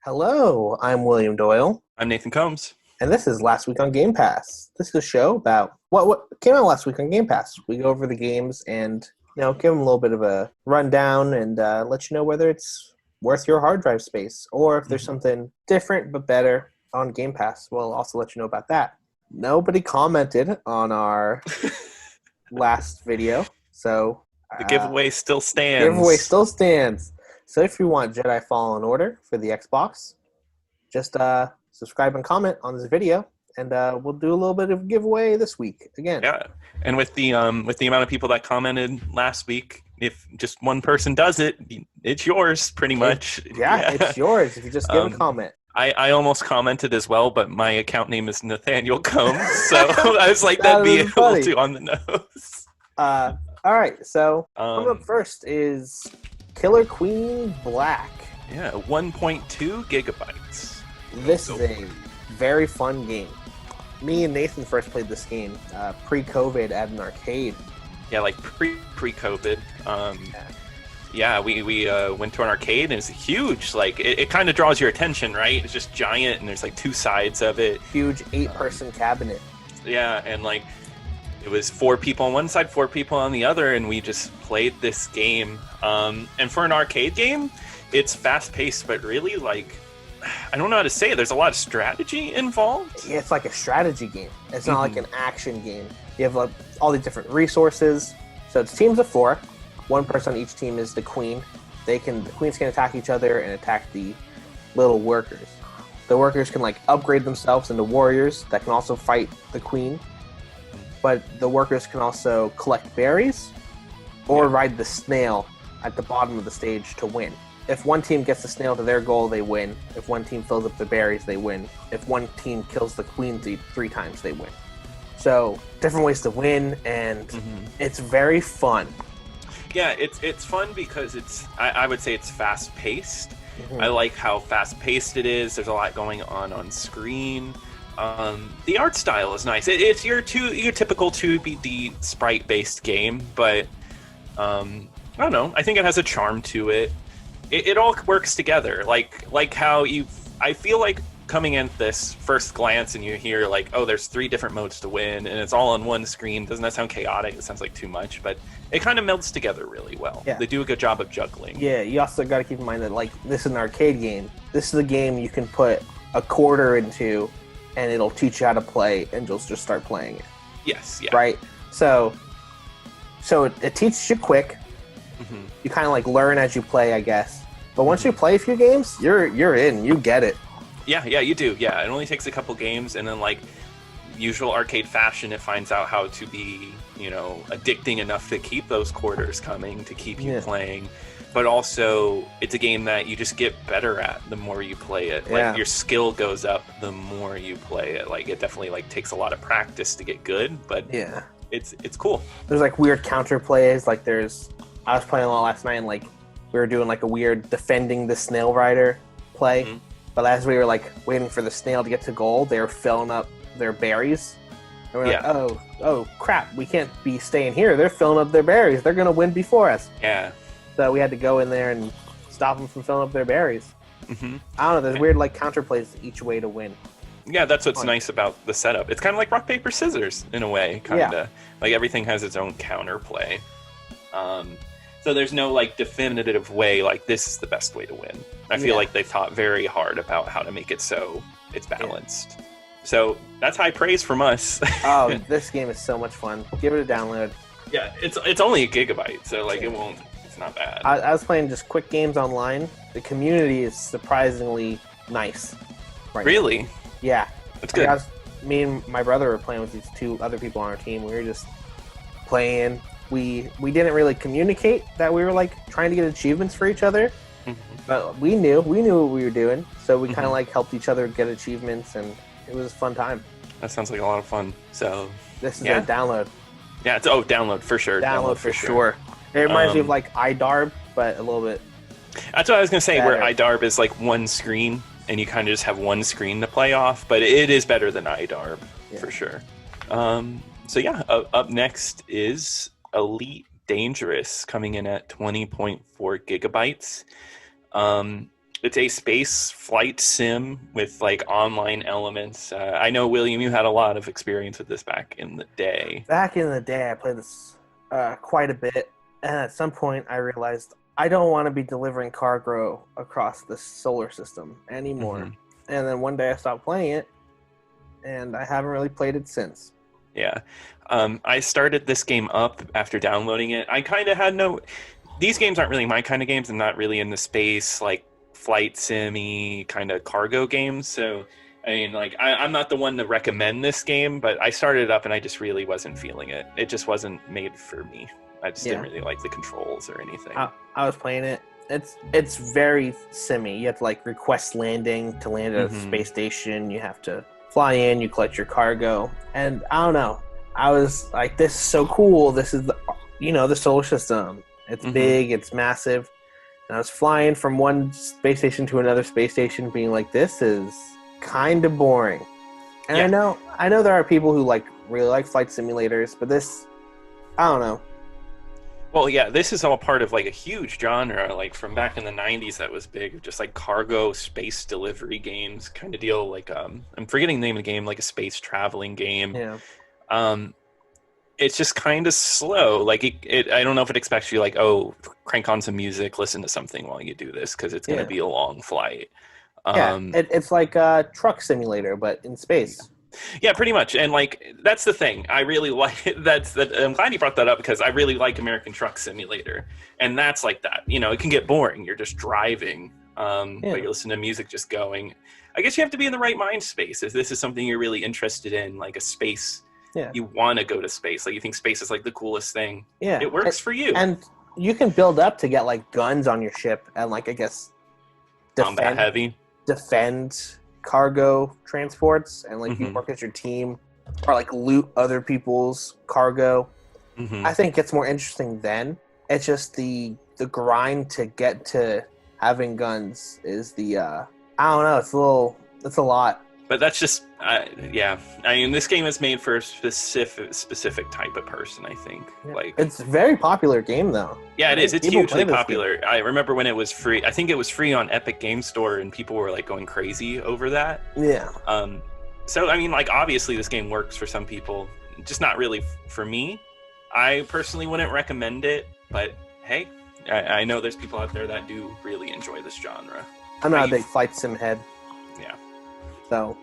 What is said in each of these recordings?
Hello, I'm William Doyle, I'm Nathan Combs. and this is Last Week on Game Pass. This is a show about what came out last week on Game Pass. We go over the games and give them a little bit of a rundown and let you know whether it's worth your hard drive space or if there's something different but better on Game Pass. We'll also let you know about that. Nobody commented on our last video, so The giveaway still giveaway stands. still stands. So if you want Jedi Fallen Order for the Xbox, just subscribe and comment on this video, and we'll do a little bit of giveaway this week again. Yeah, and with the amount of people that commented last week, if just one person does it, it's yours pretty much. It's yours if you just give a comment. I almost commented as well, but my account name is Nathaniel Combs, so I was like, that'd be a little too on the nose. All right, so coming up first is Killer Queen Black. Yeah, 1.2 gigabytes. This is a very fun game. Me and Nathan first played this game pre-COVID at an arcade. Yeah, like pre-COVID. We went to an arcade and it's huge. Like it kind of draws your attention, right? It's just giant and there's like two sides of it. Huge 8-person cabinet. Yeah, and like it was 4 people on one side, 4 people on the other, and we just played this game. And for an arcade game, it's fast-paced, but really like I don't know how to say it. There's a lot of strategy involved. Yeah, it's like a strategy game. It's not like an action game. You have like all these different resources. So it's teams of 4. One person on each team is the queen. The queens can attack each other and attack the little workers. The workers can like upgrade themselves into warriors that can also fight the queen. But the workers can also collect berries or ride the snail at the bottom of the stage to win. If one team gets the snail to their goal, they win. If one team fills up the berries, they win. If one team kills the queen 3 times, they win. So different ways to win, and it's very fun. Yeah, it's fun because I would say it's fast paced. I like how fast paced it is. There's a lot going on screen. The art style is nice. It's your typical 2D sprite based game, but I don't know. I think it has a charm to it. It all works together. Like how I feel like coming in this first glance and you hear like, oh, there's 3 different modes to win and it's all on one screen. Doesn't that sound chaotic? It sounds like too much, but it kind of melds together really well. Yeah. They do a good job of juggling. Yeah, you also got to keep in mind that like this is an arcade game. This is a game you can put a quarter into and it'll teach you how to play and you'll just start playing it. Yes, yeah. Right? So it teaches you quick. You kind of like learn as you play, I guess. But once you play a few games, you're in. You get it. Yeah, you do. Yeah, it only takes a couple games, and then like usual arcade fashion, it finds out how to be, addicting enough to keep those quarters coming, to keep you playing. But also, it's a game that you just get better at the more you play it. Like your skill goes up the more you play it. Like it definitely like takes a lot of practice to get good, but it's cool. There's like weird counter plays. Like I was playing a lot last night, and like we were doing like a weird defending the snail rider play. But as we were like waiting for the snail to get to goal, they were filling up their berries. And we're like, oh crap, we can't be staying here. They're filling up their berries. They're gonna win before us. Yeah. So we had to go in there and stop them from filling up their berries. I don't know. There's weird like counter plays each way to win. Yeah, that's what's nice about the setup. It's kind of like rock paper scissors in a way, kind of. Like everything has its own counterplay. So there's no like definitive way, like this is the best way to win. I feel like they thought very hard about how to make it so it's balanced. So that's high praise from us. Oh, this game is so much fun. Give it a download. Yeah, it's only a gigabyte, so like it's not bad. I was playing just quick games online. The community is surprisingly nice. Really? Now. Yeah. That's good. Me and my brother were playing with these 2 other people on our team. We were just playing. We didn't really communicate that we were like trying to get achievements for each other, but we knew what we were doing, so we kind of like helped each other get achievements, and it was a fun time. That sounds like a lot of fun. So this is a download. Yeah, download for sure. Download for sure. It reminds me of like iDarb, but a little bit. That's what I was gonna say. Better. Where iDarb is like one screen, and you kind of just have one screen to play off, but it is better than iDarb for sure. Up next is Elite Dangerous, coming in at 20.4 gigabytes. It's a space flight sim with like online elements. I know, William, you had a lot of experience with this back in the day. Back in the day, I played this quite a bit, and at some point, I realized I don't want to be delivering cargo across the solar system anymore. Mhm. And then one day, I stopped playing it, and I haven't really played it since. Yeah. I started this game up after downloading it. I kind of had no... These games aren't really my kind of games. I'm not really in the space, like, flight sim-y kind of cargo games. So, I mean, like, I'm not the one to recommend this game, but I started it up and I just really wasn't feeling it. It just wasn't made for me. I just didn't really like the controls or anything. I was playing it. It's very simmy. You have to, like, request landing to land at a space station. You have to fly in, you collect your cargo, and I don't know. I was like, this is so cool. This is the solar system. It's big, it's massive. And I was flying from one space station to another space station being like, this is kind of boring. And I know there are people who really like flight simulators, but this, I don't know. Well, yeah, this is all part of like a huge genre, like from back in the 90s that was big, just like cargo space delivery games kind of deal. Like, I'm forgetting the name of the game, like a space traveling game. Yeah. It's just kind of slow. Like, I don't know if it expects you like, oh, crank on some music, listen to something while you do this, because it's going to be a long flight. It's like a truck simulator, but in space. Yeah, pretty much. And like, that's the thing. I really like I'm glad you brought that up, because I really like American Truck Simulator. And that's like that. You know, it can get boring. You're just driving, but you listen to music just going. I guess you have to be in the right mind space if this is something you're really interested in, like a space. Yeah. You want to go to space. Like, you think space is like the coolest thing. Yeah. It works for you. And you can build up to get like guns on your ship and like, I guess, combat heavy. Defend cargo transports, and like you work as your team, or like loot other people's cargo. I think it's more interesting then. It's just the grind to get to having guns is the I don't know, it's a lot. But that's just yeah. I mean, this game is made for a specific type of person, I think. Yeah. Like, it's a very popular game though. Yeah, it is. It's hugely popular. I remember when it was free. I think it was free on Epic Game Store, and people were like going crazy over that. Yeah. So I mean, like, obviously this game works for some people, just not really for me. I personally wouldn't recommend it, but hey, I know there's people out there that do really enjoy this genre. I'm not a big flight sim head. Yeah. So.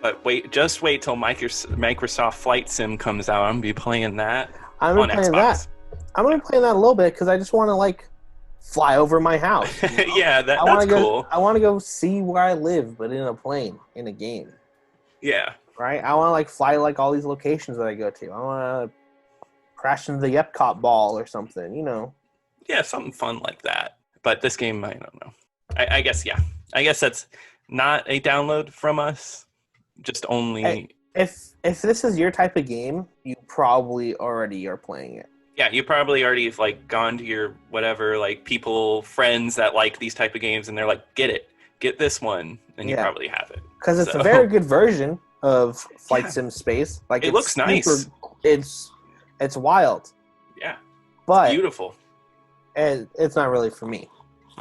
But just wait till Microsoft Flight Sim comes out. I'm gonna be playing that on Xbox. I'm gonna be playing that a little bit because I just want to like fly over my house. You know? Yeah, that's cool. I want to go see where I live, but in a plane, in a game. Yeah. Right. I want to like fly like all these locations that I go to. I want to crash into the Epcot ball or something. You know. Yeah, something fun like that. But this game, I don't know. I guess I guess that's not a download from us. Just only... Hey, if this is your type of game, you probably already are playing it. Yeah, you probably already have like gone to your whatever, like friends that like these type of games, and they're like, get this one, and you probably have it. Because it's a very good version of Flight Sim Space. Like, it looks nice. It's wild. Yeah, but it's beautiful. And it's not really for me.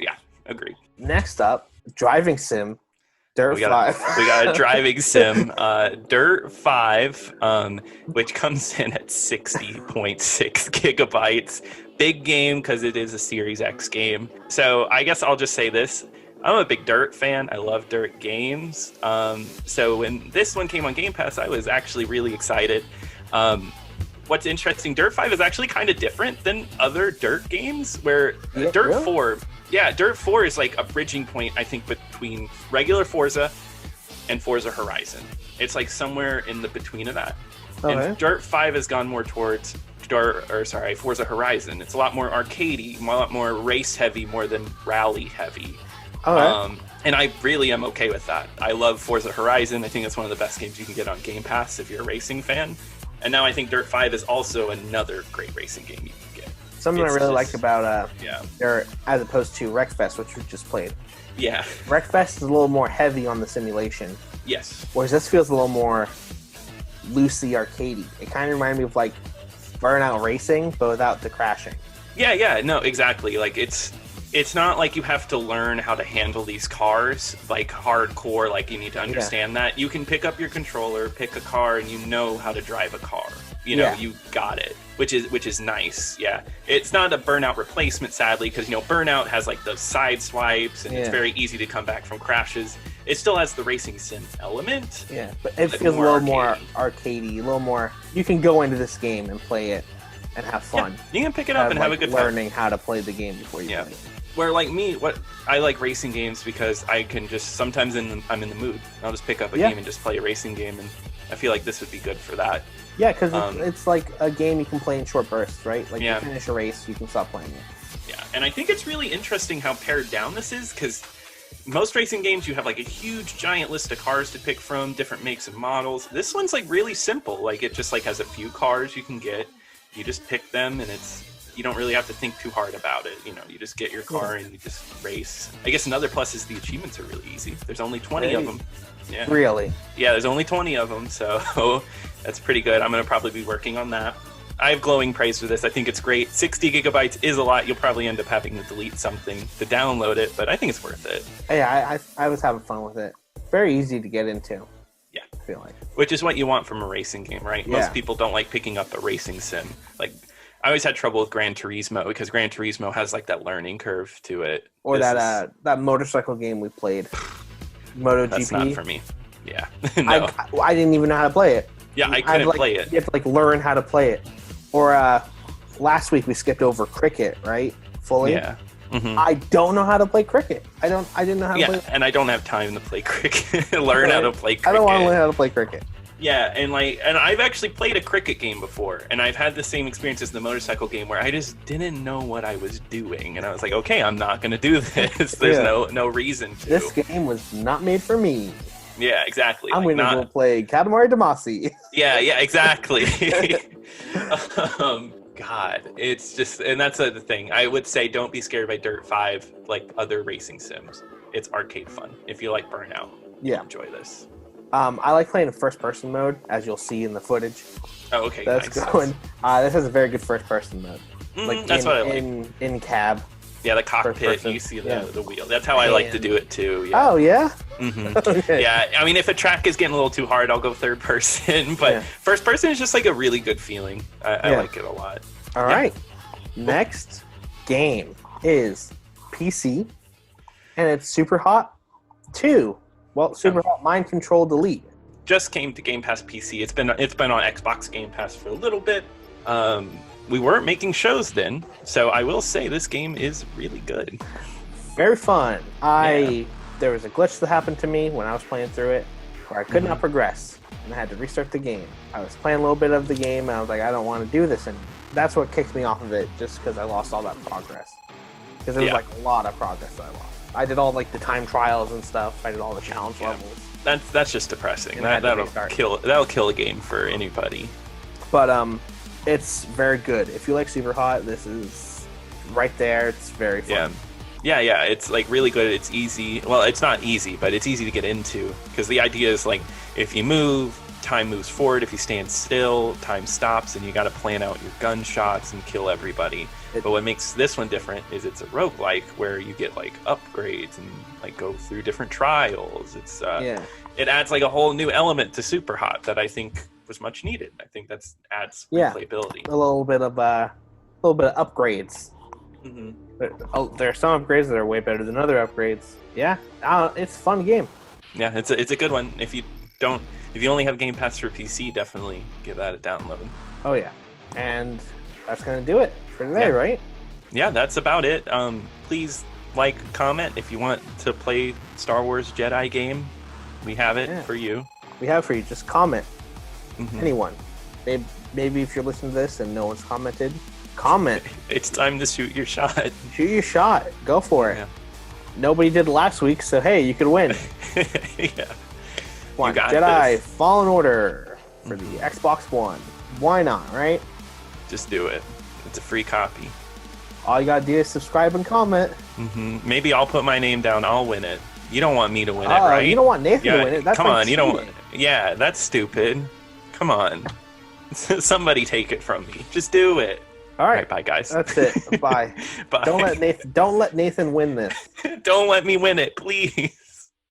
Yeah, agreed. Next up, driving sim. Dirt 5. We got a driving sim, Dirt 5, which comes in at 60.6 gigabytes. Big game because it is a Series X game. So I guess I'll just say this. I'm a big Dirt fan. I love Dirt games. So when this one came on Game Pass, I was actually really excited. What's interesting, Dirt 5 is actually kind of different than other Dirt games, where Dirt 4... Yeah, Dirt 4 is like a bridging point, I think, between regular Forza and Forza Horizon. It's like somewhere in the between of that. Okay. And Dirt 5 has gone more towards Forza Horizon. It's a lot more arcadey, a lot more race heavy, more than rally heavy. Okay. And I really am okay with that. I love Forza Horizon. I think it's one of the best games you can get on Game Pass if you're a racing fan. And now I think Dirt 5 is also another great racing game you can get. Something I really like about Dirt, as opposed to Wreckfest, which we just played. Yeah. Wreckfest is a little more heavy on the simulation. Yes. Whereas this feels a little more loosey arcadey. It kind of reminded me of like Burnout Racing, but without the crashing. Yeah, no, exactly. Like it's it's not like you have to learn how to handle these cars like hardcore, like you need to understand that. You can pick up your controller, pick a car, and you know how to drive a car. You know, you got it, which is nice. Yeah, it's not a Burnout replacement, sadly, because Burnout has like those side swipes, and it's very easy to come back from crashes. It still has the racing sim element. Yeah, but it feels a little more arcadey, a little more. You can go into this game and play it and have fun. Yeah, you can pick it up and have a good time. Learning how to play the game before you play it. Where like me, what I like racing games because I can just sometimes I'm in the mood. I'll just pick up a game and just play a racing game, and I feel like this would be good for that. Yeah, because it's like a game you can play in short bursts, right? Like you finish a race, you can stop playing it. Yeah, and I think it's really interesting how pared down this is, because most racing games you have like a huge giant list of cars to pick from, different makes and models. This one's like really simple. Like it just like has a few cars you can get. You just pick them, and you don't really have to think too hard about it. You just get your car and you just race. I guess another plus is the achievements are really easy. There's only 20 of them. Yeah. Really? Yeah, there's only 20 of them, so that's pretty good. I'm going to probably be working on that. I have glowing praise for this. I think it's great. 60 gigabytes is a lot. You'll probably end up having to delete something to download it, but I think it's worth it. Yeah, I was having fun with it. Very easy to get into. Yeah. I feel like. Which is what you want from a racing game, right? Yeah. Most people don't like picking up a racing sim. Like, I always had trouble with Gran Turismo because Gran Turismo has like that learning curve to it. Or that motorcycle game we played, MotoGP. That's not for me. Yeah, no. I didn't even know how to play it. Yeah, I couldn't play it. You have to like learn how to play it. Or last week we skipped over cricket, right? Fully. Yeah. Mm-hmm. I don't know how to play cricket. I didn't know how to play. Yeah, and I don't have time to play cricket. Learn how to play cricket. I don't want to learn how to play cricket. Yeah, and I've actually played a cricket game before, and I've had the same experience as the motorcycle game where I just didn't know what I was doing, and I was like, okay, I'm not going to do this. There's no reason to. This game was not made for me. Yeah, exactly. I'm going to go play Katamari Damacy. Yeah, exactly. God, it's just, and that's the thing. I would say don't be scared by Dirt 5 like other racing sims. It's arcade fun. If you like Burnout, enjoy this. I like playing in first-person mode, as you'll see in the footage. Oh, okay. That's going. This has a very good first-person mode. That's what I like. In cab. Yeah, the cockpit. You see the wheel. That's how I like to do it too. Yeah. Oh yeah. Mm-hmm. Okay. Yeah, I mean, if a track is getting a little too hard, I'll go third person. But first person is just like a really good feeling. I like it a lot. All right. Next game is PC, and it's Superhot 2. Well, Superhot Mind Control Delete. Just came to Game Pass PC. It's been on Xbox Game Pass for a little bit. We weren't making shows then, so I will say this game is really good. Very fun. There was a glitch that happened to me when I was playing through it, where I could not progress, and I had to restart the game. I was playing a little bit of the game, and I was like, I don't want to do this, and that's what kicked me off of it, just because I lost all that progress. Because there was like a lot of progress that I lost. I did all like the time trials and stuff. I did all the challenge levels. That's just depressing. That'll kill a game for anybody. But it's very good. If you like Superhot, this is right there. It's very fun. Yeah. It's like really good. It's easy. Well, it's not easy, but it's easy to get into because the idea is like if you move, time moves forward. If you stand still, time stops, and you got to plan out your gunshots and kill everybody. But what makes this one different is it's a roguelike where you get like upgrades and like go through different trials. It's it adds like a whole new element to Superhot that I think was much needed. I think adds replayability. A little bit of upgrades. Mm-hmm. There are some upgrades that are way better than other upgrades. Yeah, it's a fun game. Yeah, it's a good one. If you only have Game Pass for PC, definitely give that a download. Oh yeah, and that's gonna do it for today, right? Yeah, that's about it. Please comment if you want to play Star Wars Jedi game. We have it for you. We have it for you. Just comment. Mm-hmm. Anyone. Maybe if you're listening to this and no one's commented, comment. It's time to shoot your shot. Shoot your shot. Go for it. Yeah. Nobody did last week, so hey, you could win. Yeah. One Jedi Fallen Order for the Xbox One. Why not, right? Just do it. It's a free copy. All you gotta do is subscribe and comment. Mm-hmm. Maybe I'll put my name down. I'll win it. You don't want me to win it, right? You don't want Nathan to win it. That's come on, you don't. Yeah, that's stupid. Come on. Somebody take it from me. Just do it. All right, bye, guys. That's it. Bye. Bye. Don't let Nathan win this. Don't let me win it, please.